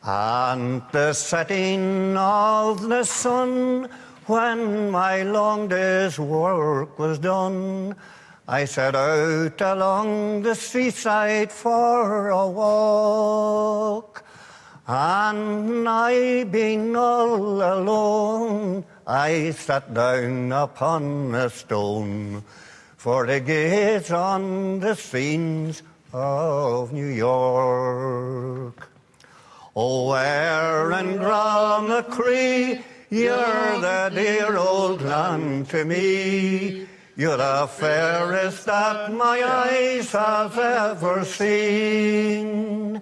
And the setting of the sun, when my long day's work was done, I set out along the seaside for a walk. And I being all alone, I sat down upon a stone for to gaze on the scenes of New York. Oh, Erin Grá, you're the dear old land to me. You're the fairest that my eyes have ever seen.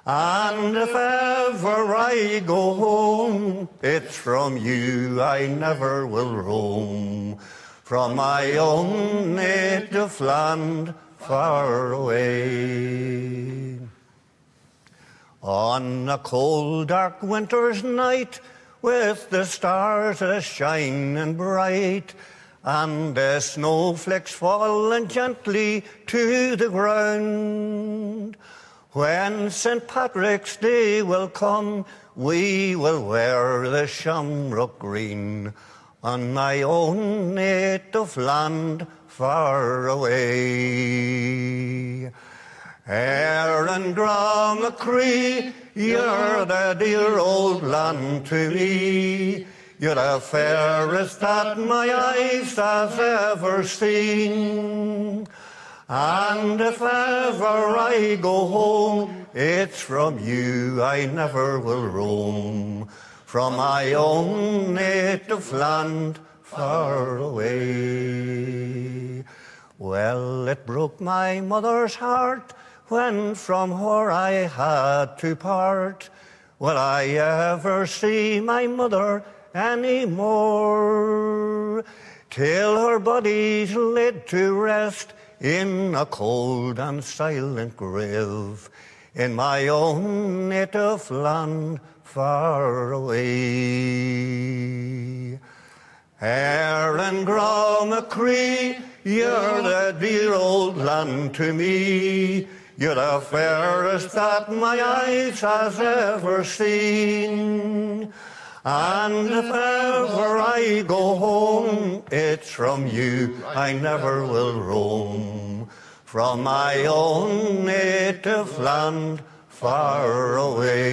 And if ever I go home, it's from you I never will roam, from my own native land far away. On a cold, dark winter's night, with the stars a-shining bright, and the snowflakes falling gently to the ground, when St.Patrick's Day will come, we will wear the shamrock green on my own native land far away. Erin Grá, you're the dear old land to me. You're the fairest that my eyes have ever seen. And if ever I go home, it's from you I never will roam, from my own native land far away. Well, it broke my mother's heart when from her I had to part. Will I ever see my mother any more, till her body's laid to rest in a cold and silent grave in my own native land far away. Erin Grá, you're the dear old land to me. You're the fairest that my eyes has ever seen. And if ever I go home, it's from you I never will roam, from my own native land far away.